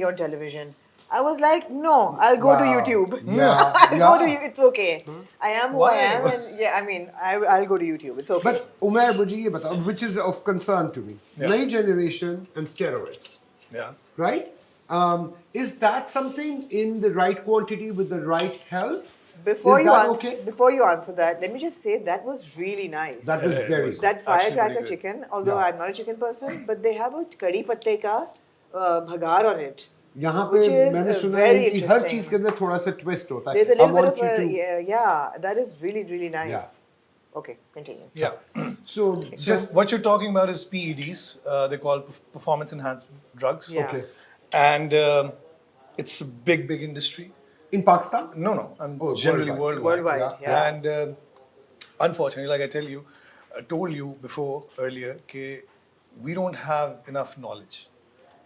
on television. I was like, no, I'll go to Wow. YouTube. Yeah, I'll go to yeah. you. It's okay. I am who I Why? am, and yeah, I mean, I'll go to YouTube. It's okay. But Umair, मुझे ये बताओ, which is of concern to me. Yeah. Nai generation and steroids, Yeah. right? Is that something in the right quantity with the right help? Before is you that answer, okay? before you answer that, let me just say that was really nice. That was Yeah, it very was. good. That Actually very firecracker good. chicken, although Yeah. I'm not a chicken person, but they have a curry patte ka bhagar on it. यहाँ Which पे is मैंने सुना है very कि हर interesting. चीज के अंदर थोड़ा सा twist होता है. There's a I little bit want of you a, to. yeah, that is really, really nice. Yeah. Okay, continue. Yeah. So So just what you're talking about is PEDs. They're called performance enhancement drugs. Yeah. okay. And it's a big, big industry. In Pakistan? No, no. I'm Oh, generally worldwide. worldwide. Yeah. And unfortunately, like I told you before earlier, that we don't have enough knowledge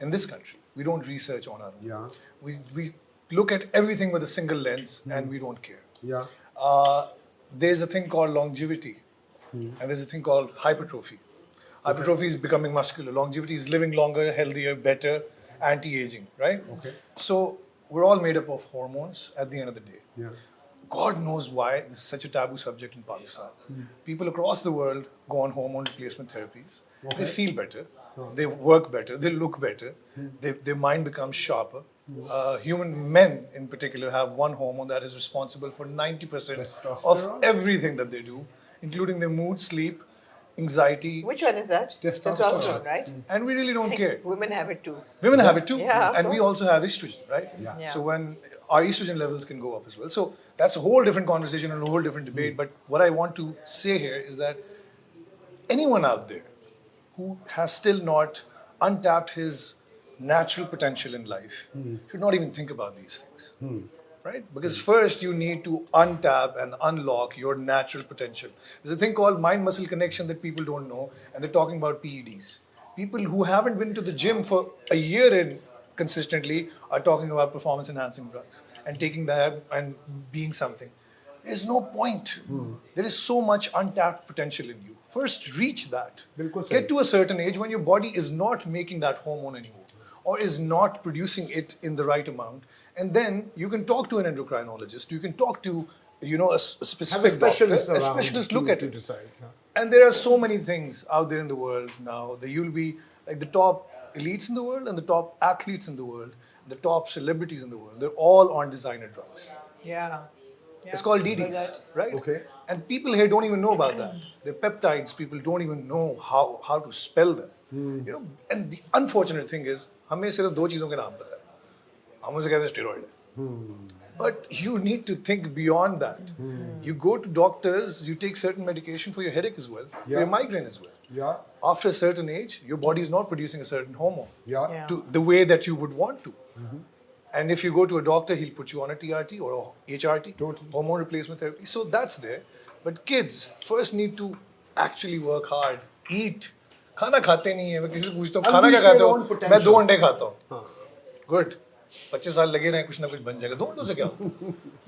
in this country. We don't research on our own. Yeah. We look at everything with a single lens and we don't care. Yeah. There's a thing called longevity and there's a thing called hypertrophy. Hypertrophy is becoming muscular. Longevity is living longer, healthier, better, anti-aging, right? Okay. So we're all made up of hormones at the end of the day. Yeah. God knows why this is such a taboo subject in Pakistan. People across the world go on hormone replacement therapies. They feel better, they work better, they look better, their mind becomes sharper. Human men, in particular, have one hormone that is responsible for 90% of Testosterone? everything that they do, including their mood, sleep, anxiety. Which one is that? Testosterone. Right? And we really don't care. Women have it too. Women have it too, Yeah, of and we course. also have estrogen, right? Yeah. So when our estrogen levels can go up as well. So that's a whole different conversation and a whole different debate. But what I want to say here is that anyone out there who has still not untapped his natural potential in life should not even think about these things. Right? Because first you need to untap and unlock your natural potential. There's a thing called mind muscle connection that people don't know, and they're talking about PEDs. People who haven't been to the gym for a year in consistently are talking about performance enhancing drugs and taking that and being something. There's no point. There is so much untapped potential in you. First, reach that. बिल्कुल सही. Get to a certain age when your body is not making that hormone anymore or is not producing it in the right amount. And then you can talk to an endocrinologist. You can talk to, a specific Have a specialist doctor. A around specialist to- look at to it. decide, yeah. And there are so many things out there in the world now that you'll be like the top elites in the world and the top athletes in the world, the top celebrities in the world. They're all on designer drugs. Yeah. It's called DDs, right? Okay. And people here don't even know about that. They're peptides. People don't even know how to spell them. And the unfortunate thing is, हमें सिर्फ दो चीजों के नाम पता है. हम उसे कहते हैं steroid. But you need to think beyond that. You go to doctors, you take certain medication for your headache as well, for Yeah. your migraine as well. Yeah. After a certain age, your body is not producing a certain hormone Yeah. Yeah. to the way that you would want to. And if you go to a doctor, he'll put you on a TRT or a HRT, Totally. hormone replacement therapy. So that's there. But kids first need to actually work hard, eat. खाना खाते नहीं है. मैं किसी से पूछता हूँ खाना क्या Unleash खाते their हो? own potential. मैं 2 अंडे खाता हूँ. गुड. 25 साल लगे रहे कुछ ना कुछ बन जाएगा. 2 अंडों से क्या हो?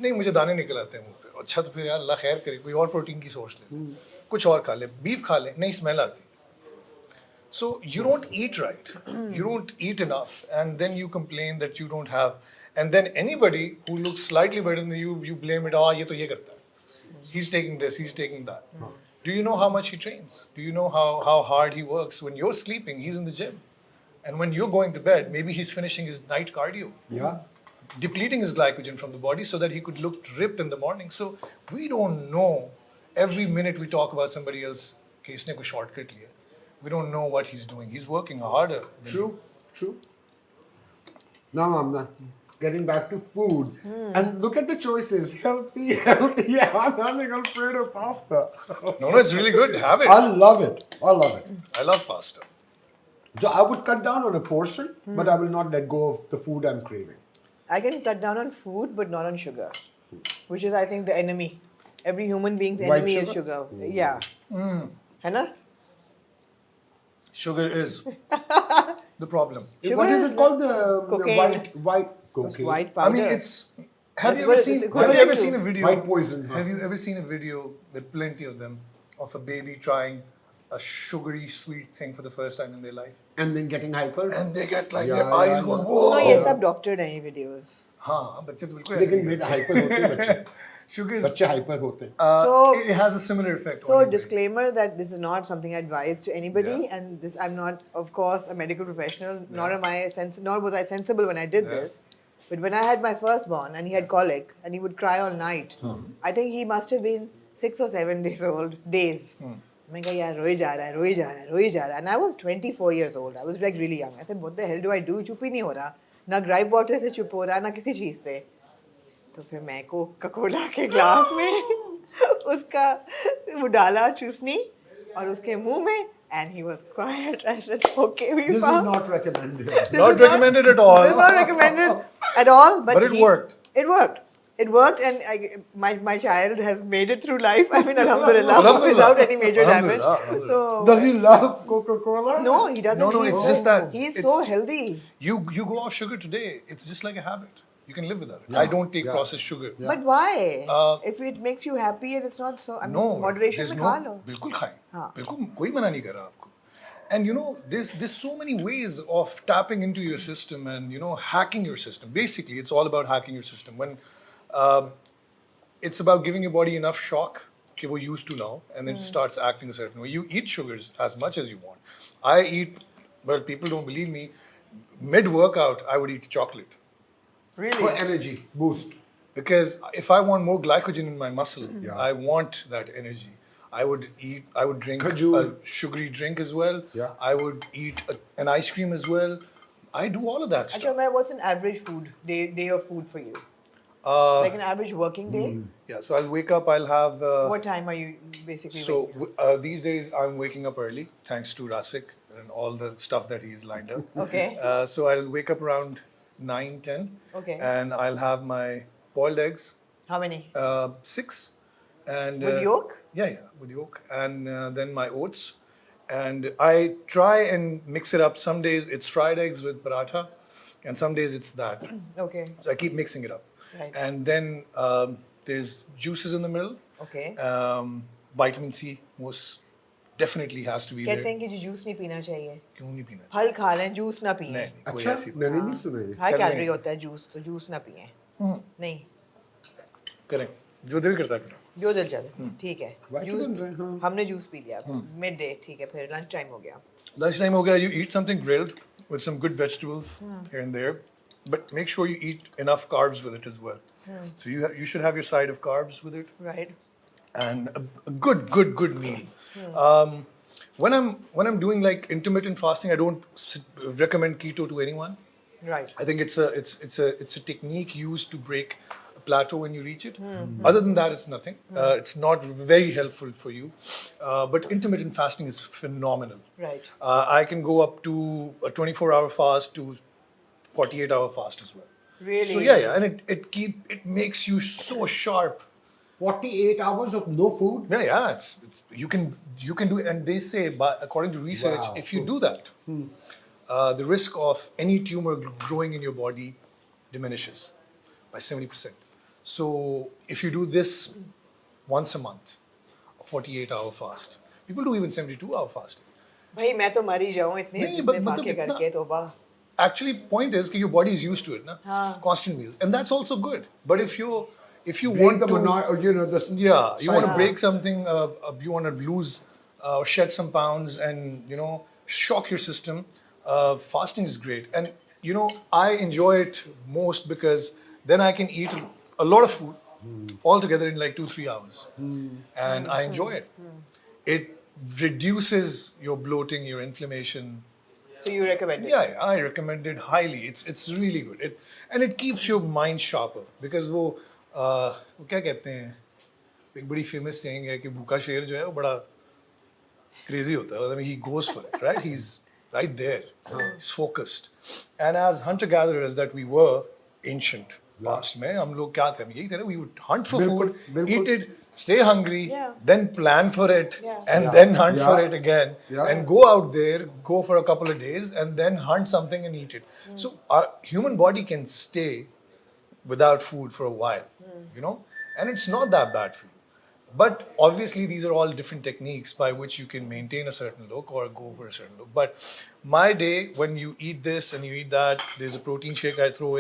नहीं मुझे दाने निकल आते हैं मुंह पे. अच्छा तो फिर यार अल्लाह खैर करे कोई और प्रोटीन की सोर्स ले. कुछ और खा ले. बीफ खा ले. नहीं स्मेल आती. So you don't eat right, you don't eat enough, and then you complain that you don't have, and then anybody who looks slightly better than you, you blame it. ये तो ये करता है. He's taking this, he's taking that. Do you know how much he trains? Do you know how hard he works? When you're sleeping, he's in the gym, and when you're going to bed, maybe he's finishing his night cardio, Yeah. depleting his glycogen from the body so that he could look ripped in the morning. So we don't know. Every minute we talk about somebody else, कि इसने कोई shortcut लिया. We don't know what he's doing. He's working harder. than True. True. Now I'm not getting back to food. And look at the choices. Healthy, healthy. Yeah, I'm having Alfredo pasta. No, it's really good. Have it. I love it. I love it. I love pasta. So I would cut down on a portion, but I will not let go of the food I'm craving. I can cut down on food, but not on sugar, which is, I think, the enemy. Every human being's White enemy is sugar? sugar. Yeah. है ना? Sugar is the problem. Sugar What is is it called? The cocaine. white It's cocaine. white I powder. mean, it's. Have That's you what ever it's seen? equivalent Have you ever to. seen a video? White poison, huh? Have you ever seen a video with plenty of them of a baby trying a sugary sweet thing for the first time in their life, And then getting hyper. and they get like Yeah, their eyes yeah, go yeah. whoa. No, ये सब doctor हैं ये videos. हाँ, बच्चे तो बिल्कुल लेकिन ऐसे मेरे hyper होते हैं बच्चे. Sugar is बच्चे hyper होते हैं. So- it has a similar effect. So on your brain. disclaimer that this is not something I advise to anybody, Yeah. and this I'm not, of course, a medical professional. Nor was I sensible when I did Yeah. this. But when I had my firstborn and he had colic and he would cry all night, I think he must have been 6 or 7 days old. मैं कहा यार रोई जा रहा है, रोई जा रहा है, रोई जा रहा है. And I was 24 years old. I was like really young. I said, what the hell do I do? चुप ही नहीं हो रहा. ना ग्राइप वाटर से चुप हो रहा, ना किसी चीज से. तो फिर मैं कोका कोला के ग्लास में उसका वो डाला चूसनी और उसके मुंह में, and he was quiet. I said, okay, we This is found. not recommended. This Not is recommended at all. This is not recommended at all. But But it worked. It worked. It worked, and my child has made it through life. I mean, alhamdulillah, Alhamdulillah. without any major damage. Alhamdulillah. So, Does he love Coca-Cola? no, he doesn't. No, He's it's so- just that he's it's- so healthy. You go off sugar today, it's just like a habit. You can live without it. Yeah. I don't take Yeah. processed sugar. But why? Uh, If it makes you happy and it's not so, I mean, No, moderation there's में no. खा लो. बिल्कुल खाएं. हाँ. बिल्कुल कोई मना नहीं कर रहा आपको. And you know, there's so many ways of tapping into your system and hacking your system. Basically, it's all about hacking your system. When it's about giving your body enough shock कि वो used to now, and then it starts acting a certain way. You eat sugars as much as you want. I eat. Well, people don't believe me. Mid-workout, I would eat chocolate. Really? For energy boost. Because if I want more glycogen in my muscle, Yeah. I want that energy. I would drink Khajur. a sugary drink as well. Yeah. I would eat an ice cream as well. I do all of that Achha, stuff. Umair, what's an average day of food for you? Like an average working day? Yeah, so I'll wake up, I'll have... What time are you basically so waking up? these days I'm waking up early, thanks to Rasik and all the stuff that he's lined up. Okay. So I'll wake up around 9, 10. Okay. And I'll have my boiled eggs, How many? 6. And With yolk? Yeah, with yolk. And then my oats. And I try and mix it up. Some days it's fried eggs with paratha, and some days it's that. Okay. So I keep mixing it up. Right. And then there's juices in the middle. Okay. Vitamin C most definitely has to be कहते there. हैं कि जो juice नहीं पीना चाहिए. क्यों नहीं पीना चाहिए? फल खा लें, जूस ना पिए. नहीं, कोई अच्छा, ऐसी मैंने नहीं सुना ये. हाई कर कैलोरी लेंगे. होता है जूस, तो जूस ना पिए. नहीं, करें जो दिल करता है करो. जो दिल चले. ठीक है. Vitamins हैं, हाँ. हमने जूस पी लिया. मिड डे ठीक है, फिर लंच टाइम हो गया. Lunchtime ho gaya, you eat something grilled with some good vegetables here and there, but make sure you eat enough carbs with it as well. So you should have your side of carbs with it, Right. and a good meal. When I'm doing like intermittent fasting, I don't recommend keto to anyone. Right. I think it's a technique used to break a plateau when you reach it. Other than that, it's nothing. It's not very helpful for you. But intermittent fasting is phenomenal. Right. I can go up to a 24-hour fast to 48-hour fast as well. Really? So yeah, and it makes you so sharp. 48 hours of no food? Yeah, it's you can do it, and they say, according to research, Wow. if you do that, the risk of any tumor growing in your body diminishes by 70%. So if you do this once a month, a 48-hour fast, people do even 72-hour fasting. भाई मैं तो मर ही जाऊँ इतने नहीं, इतने मतलब फाके इतना- करके तौबा. Actually, point is that your body is used to it, na? हाँ. Constant meals, and that's also good. But if you Break want the to, the yeah, you want to cycle. break something, you want to lose or shed some pounds, and shock your system. Fasting is great, and I enjoy it most because then I can eat a lot of food all together in like 2-3 hours, and I enjoy it. It reduces your bloating, your inflammation. So you recommend it? Yeah, I recommend it highly. It's really good. And it keeps your mind sharper because वो क्या कहते हैं, एक बड़ी famous saying है कि भूखा शेर जो है वो बड़ा crazy होता है. I mean, he goes for it, right? He's right there. He's focused. And as hunter-gatherers that we were, ancient past में हम लोग क्या थे? हम यही थे ना, we would hunt for बिल्कुल, food, बिल्कुल. eat it, stay hungry, Yeah. then plan for it, Yeah. and Yeah. then hunt for Yeah. it again, Yeah. and go out there, go for a couple of days, and then hunt something and eat it. So our human body can stay without food for a while, and it's not that bad for you. But obviously, these are all different techniques by which you can maintain a certain look or go for a certain look. But my day, when you eat this and you eat that, there's a protein shake I throw in.